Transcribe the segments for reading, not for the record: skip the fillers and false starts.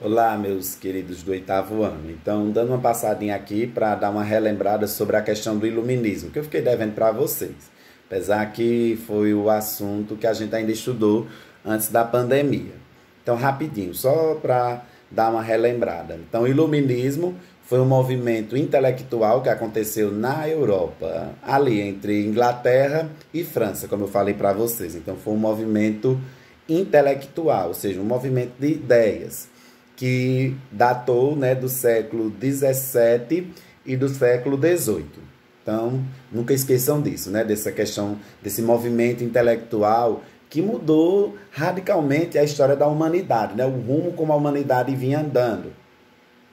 Olá, meus queridos do oitavo ano. Então, dando uma passadinha aqui para dar uma relembrada sobre a questão do iluminismo, que eu fiquei devendo para vocês. Apesar que foi o assunto que a gente ainda estudou antes da pandemia. Então, rapidinho, só para dar uma relembrada. Então, o iluminismo foi um movimento intelectual que aconteceu na Europa, ali entre Inglaterra e França, como eu falei para vocês. Então, foi um movimento intelectual, ou seja, um movimento de ideias que datou, né, do século XVII e do século XVIII. Então, nunca esqueçam disso, né, dessa questão, desse movimento intelectual que mudou radicalmente a história da humanidade, né, o rumo como a humanidade vinha andando.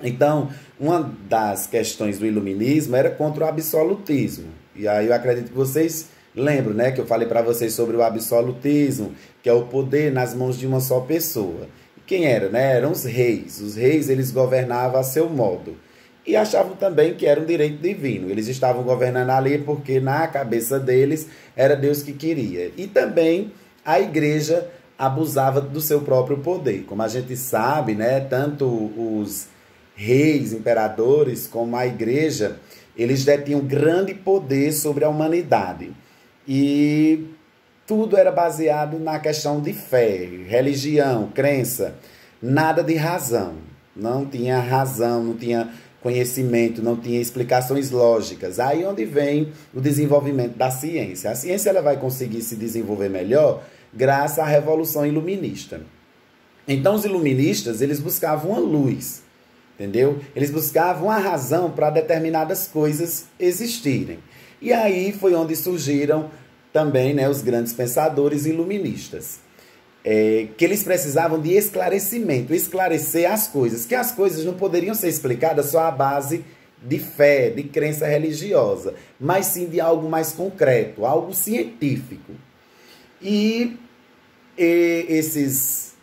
Então, uma das questões do iluminismo era contra o absolutismo. E aí eu acredito que vocês lembram, né, que eu falei para vocês sobre o absolutismo, que é o poder nas mãos de uma só pessoa. Quem era, né? Eram os reis. Os reis, eles governavam a seu modo. E achavam também que era um direito divino. Eles estavam governando ali porque na cabeça deles era Deus que queria. E também a igreja abusava do seu próprio poder. Como a gente sabe, né? Tanto os reis, imperadores, como a igreja, eles detinham grande poder sobre a humanidade. E tudo era baseado na questão de fé, religião, crença, nada de razão. Não tinha razão, não tinha conhecimento, não tinha explicações lógicas. Aí onde vem o desenvolvimento da ciência. A ciência ela vai conseguir se desenvolver melhor graças à Revolução Iluminista. Então os iluministas, eles buscavam uma luz, entendeu? Eles buscavam a razão para determinadas coisas existirem. E aí foi onde surgiram também, né, os grandes pensadores iluministas, que eles precisavam de esclarecimento, esclarecer as coisas, que as coisas não poderiam ser explicadas só à base de fé, de crença religiosa, mas sim de algo mais concreto, algo científico. E esses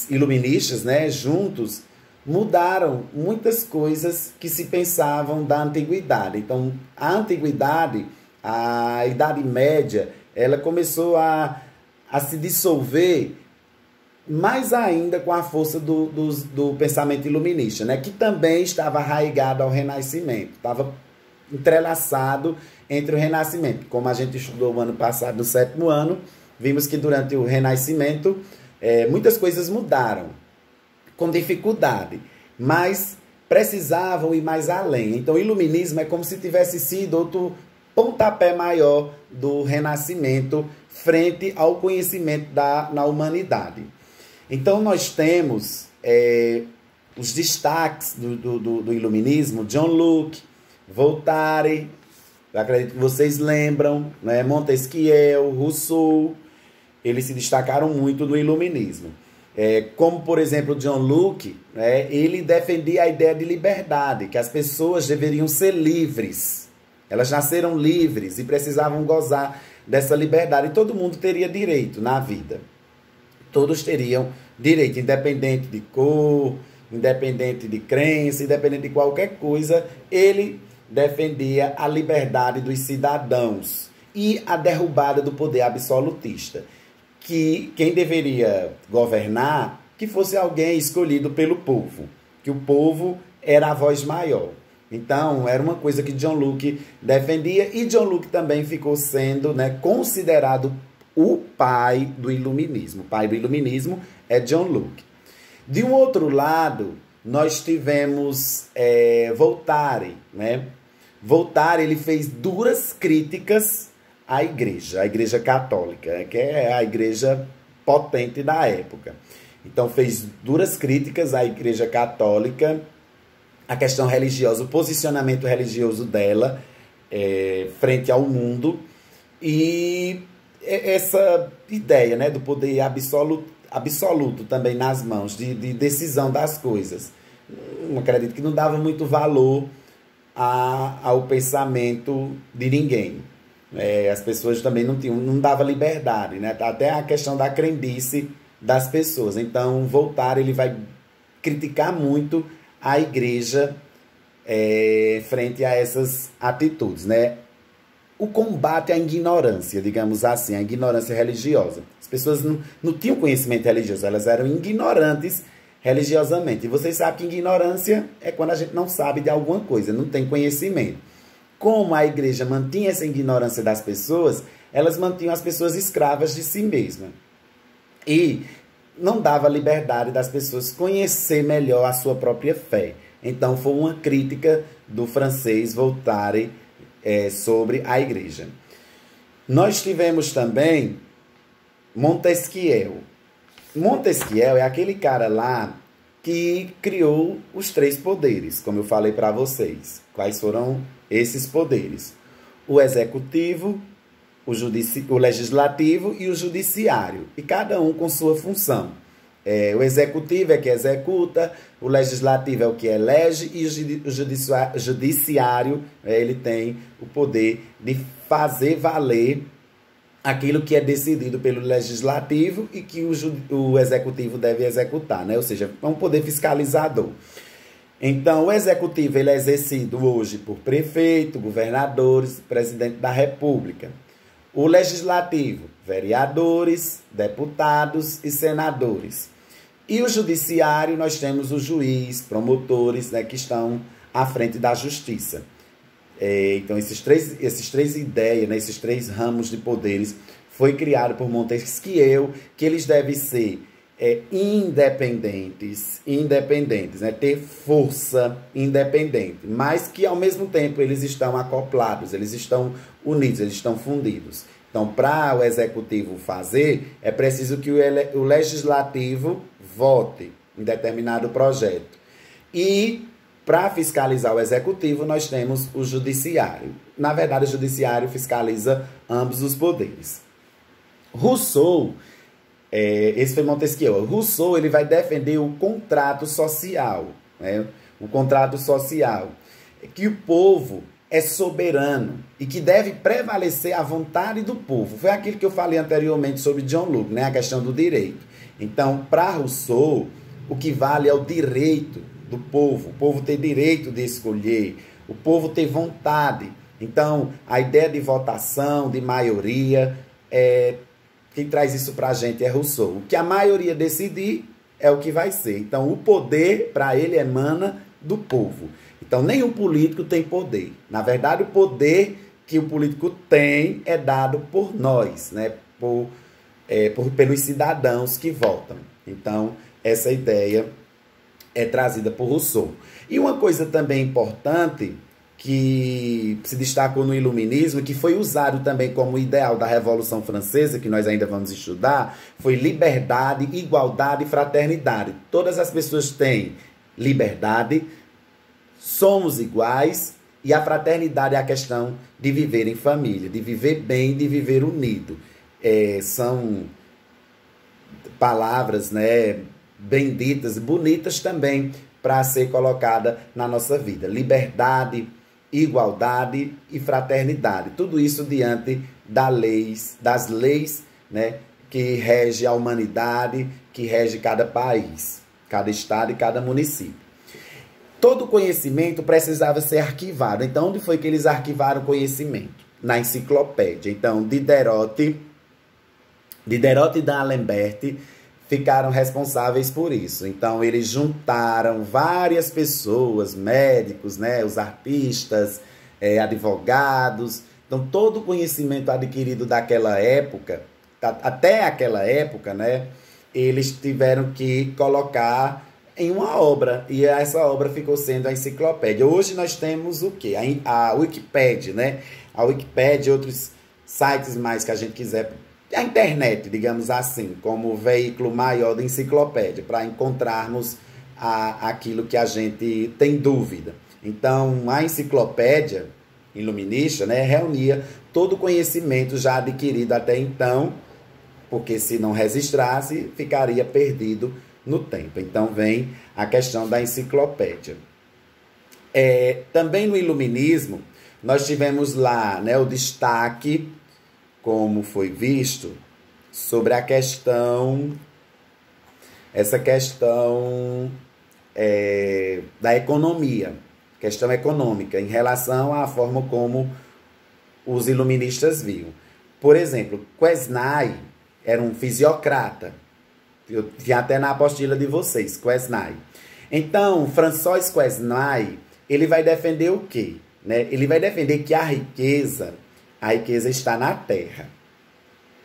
iluministas, né, juntos, mudaram muitas coisas que se pensavam da antiguidade. Então, a antiguidade, a Idade Média, ela começou a se dissolver mais ainda com a força do pensamento iluminista, né? Que também estava arraigado ao Renascimento, estava entrelaçado entre o Renascimento. Como a gente estudou o ano passado, no sétimo ano, vimos que durante o Renascimento muitas coisas mudaram, com dificuldade, mas precisavam ir mais além. Então, o iluminismo é como se tivesse sido outro pontapé maior do Renascimento frente ao conhecimento na humanidade. Então, nós temos os destaques do iluminismo: John Locke, Voltaire, eu acredito que vocês lembram, né? Montesquieu, Rousseau, eles se destacaram muito no iluminismo. Como, por exemplo, John Locke, né? Ele defendia a ideia de liberdade, que as pessoas deveriam ser livres. Elas nasceram livres e precisavam gozar dessa liberdade. E todo mundo teria direito na vida. Todos teriam direito, independente de cor, independente de crença, independente de qualquer coisa. Ele defendia a liberdade dos cidadãos e a derrubada do poder absolutista. Que quem deveria governar, que fosse alguém escolhido pelo povo. Que o povo era a voz maior. Então, era uma coisa que John Locke defendia, e John Locke também ficou sendo, né, considerado o pai do iluminismo. O pai do iluminismo é John Locke. De um outro lado, nós tivemos Voltaire, né? Voltaire, ele fez duras críticas à Igreja Católica, que é a igreja potente da época. Então, fez duras críticas à Igreja Católica, a questão religiosa, o posicionamento religioso dela frente ao mundo, e essa ideia, né, do poder absoluto também nas mãos, de decisão das coisas. Acredito que não dava muito valor ao pensamento de ninguém. As pessoas também não dava liberdade, né? Até a questão da crendice das pessoas. Então, Voltaire, ele vai criticar muito a igreja frente a essas atitudes, né? o combate à ignorância, digamos assim, a ignorância religiosa. As pessoas não tinham conhecimento religioso, elas eram ignorantes religiosamente. E vocês sabem que ignorância é quando a gente não sabe de alguma coisa, não tem conhecimento. Como a igreja mantinha essa ignorância das pessoas, elas mantinham as pessoas escravas de si mesmas. E não dava liberdade das pessoas conhecer melhor a sua própria fé. Então foi uma crítica do francês Voltaire sobre a igreja. Nós tivemos também Montesquieu. Montesquieu é aquele cara lá que criou os 3 poderes, como eu falei para vocês. Quais foram esses poderes? O executivo, o legislativo e o judiciário. E cada um com sua função. O executivo é que executa, o legislativo é o que elege e o judiciário ele tem o poder de fazer valer aquilo que é decidido pelo legislativo e que o executivo deve executar, né? Ou seja, é um poder fiscalizador. Então, o executivo ele é exercido hoje por prefeito, governadores, presidente da república. O legislativo, vereadores, deputados e senadores. E o judiciário, nós temos o juiz, promotores, né, que estão à frente da justiça. Então, esses três ideias, né, esses 3 ramos de poderes, foi criado por Montesquieu, que eles devem ser independentes, né, ter força independente, mas que, ao mesmo tempo, eles estão acoplados, eles estão unidos, eles estão fundidos. Então, para o executivo fazer, é preciso que o legislativo vote em determinado projeto. E, para fiscalizar o executivo, nós temos o judiciário. Na verdade, o judiciário fiscaliza ambos os poderes. Rousseau, esse foi Montesquieu. Rousseau ele vai defender o contrato social. Né? O contrato social. Que o povo é soberano e que deve prevalecer a vontade do povo. Foi aquilo que eu falei anteriormente sobre John Locke, né? A questão do direito. Então, para Rousseau, o que vale é o direito do povo. O povo ter direito de escolher, o povo ter vontade. Então, a ideia de votação, de maioria, quem traz isso para a gente é Rousseau. O que a maioria decidir é o que vai ser. Então, o poder, para ele, emana do povo. Então, nenhum político tem poder. Na verdade, o poder que o político tem é dado por nós, né? Pelos cidadãos que votam. Então, essa ideia é trazida por Rousseau. E uma coisa também importante que se destacou no Iluminismo, que foi usado também como ideal da Revolução Francesa, que nós ainda vamos estudar, foi liberdade, igualdade e fraternidade. Todas as pessoas têm liberdade, somos iguais, e a fraternidade é a questão de viver em família, de viver bem, de viver unido. São palavras, né, benditas, bonitas também, para ser colocada na nossa vida. Liberdade, igualdade e fraternidade. Tudo isso diante das leis, né, que rege a humanidade, que rege cada país, cada estado e cada município. Todo conhecimento precisava ser arquivado. Então, onde foi que eles arquivaram o conhecimento? Na enciclopédia. Então, Diderot e D'Alembert ficaram responsáveis por isso. Então, eles juntaram várias pessoas, médicos, né, os artistas, advogados. Então, todo o conhecimento adquirido daquela época, até aquela época, né, eles tiveram que colocar em uma obra, e essa obra ficou sendo a enciclopédia. Hoje nós temos o quê? A Wikipédia, né? A Wikipédia e outros sites mais que a gente quiser, a internet, digamos assim, como veículo maior da enciclopédia, para encontrarmos aquilo que a gente tem dúvida. Então, a enciclopédia iluminista, né, reunia todo o conhecimento já adquirido até então, porque se não registrasse, ficaria perdido no tempo. Então, vem a questão da enciclopédia. Também no iluminismo, nós tivemos lá, né, o destaque, como foi visto, sobre a questão, essa questão da economia, questão econômica, em relação à forma como os iluministas viam. Por exemplo, Quesnay era um fisiocrata. Eu tinha até na apostila de vocês, Quesnay. Então, François Quesnay, ele vai defender o quê? Né? Ele vai defender que a riqueza está na terra.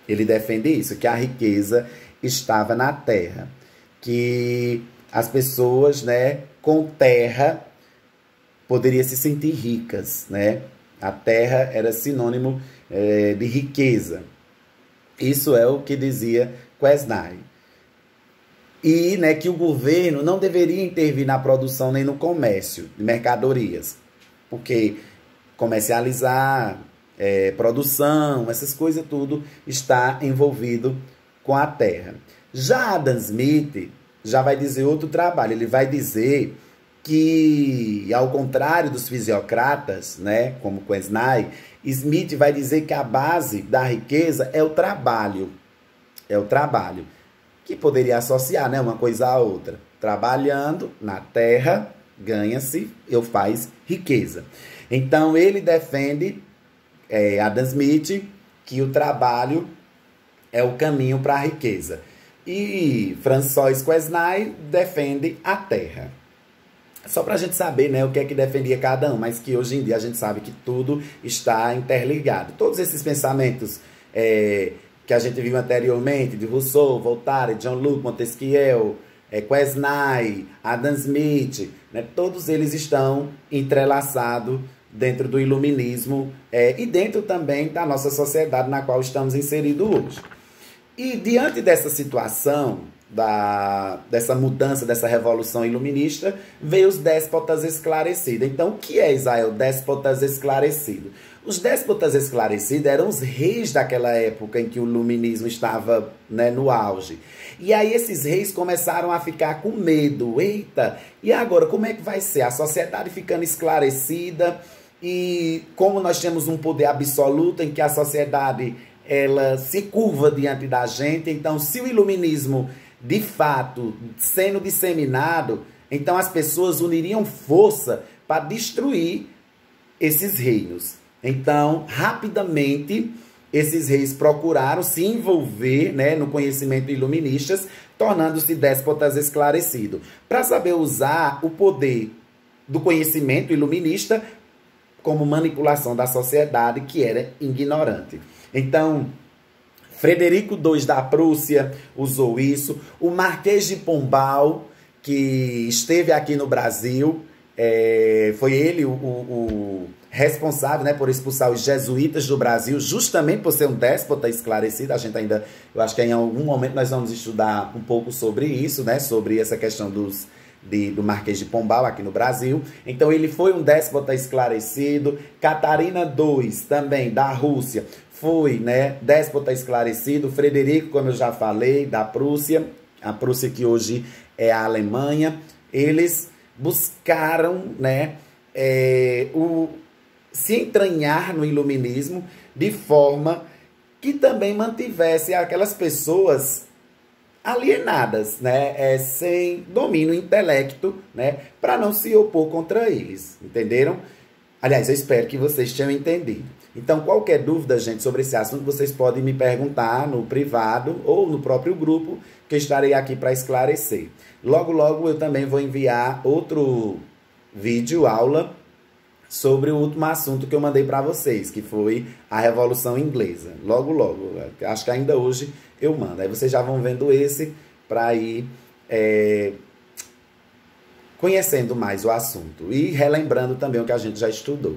Ele defende isso, que a riqueza estava na terra. Que as pessoas, né, com terra poderiam se sentir ricas, né? A terra era sinônimo de riqueza. Isso é o que dizia Quesnay. E, né, que o governo não deveria intervir na produção nem no comércio de mercadorias, porque comercializar, produção, essas coisas tudo está envolvido com a terra. Já Adam Smith já vai dizer outro trabalho, ele vai dizer que, ao contrário dos fisiocratas, né, como Quesnay, Smith vai dizer que a base da riqueza é o trabalho. É o trabalho. Que poderia associar, né, uma coisa à outra. Trabalhando na terra, ganha-se, faz riqueza. Então, ele defende, Adam Smith, que o trabalho é o caminho para a riqueza. E François Quesnay defende a terra. Só para a gente saber, né, o que é que defendia cada um, mas que hoje em dia a gente sabe que tudo está interligado. Todos esses pensamentos que a gente viu anteriormente, de Rousseau, Voltaire, Jean-Luc Montesquieu, Quesnay, Adam Smith, né, todos eles estão entrelaçados dentro do iluminismo e dentro também da nossa sociedade na qual estamos inseridos hoje. E diante dessa situação, dessa mudança, dessa revolução iluminista, veio os déspotas esclarecidos. Então, o que é, Israel, déspotas esclarecidos? Os déspotas esclarecidos eram os reis daquela época em que o iluminismo estava, né, no auge. E aí esses reis começaram a ficar com medo. Eita, e agora como é que vai ser? A sociedade ficando esclarecida e como nós temos um poder absoluto em que a sociedade ela se curva diante da gente. Então, se o iluminismo de fato sendo disseminado, então as pessoas uniriam força para destruir esses reinos. Então, rapidamente, esses reis procuraram se envolver, né, no conhecimento iluministas, tornando-se déspotas esclarecidos, para saber usar o poder do conhecimento iluminista como manipulação da sociedade que era ignorante. Então, Frederico II da Prússia usou isso. O Marquês de Pombal, que esteve aqui no Brasil, foi ele o responsável, né, por expulsar os jesuítas do Brasil, justamente por ser um déspota esclarecido. A gente ainda, eu acho que em algum momento nós vamos estudar um pouco sobre isso, né, sobre essa questão do Marquês de Pombal aqui no Brasil. Então ele foi um déspota esclarecido. Catarina II, também da Rússia, foi, né, déspota esclarecido. Frederico, como eu já falei, da Prússia, a Prússia que hoje é a Alemanha, eles buscaram, né, se entranhar no iluminismo de forma que também mantivesse aquelas pessoas alienadas, né, sem domínio intelecto, né, para não se opor contra eles, entenderam? Aliás, eu espero que vocês tenham entendido. Então, qualquer dúvida, gente, sobre esse assunto, vocês podem me perguntar no privado ou no próprio grupo, que eu estarei aqui para esclarecer. Logo, logo, eu também vou enviar outro vídeo, aula, sobre o último assunto que eu mandei para vocês, que foi a Revolução Inglesa. Logo, logo, acho que ainda hoje eu mando. Aí vocês já vão vendo esse para ir conhecendo mais o assunto e relembrando também o que a gente já estudou.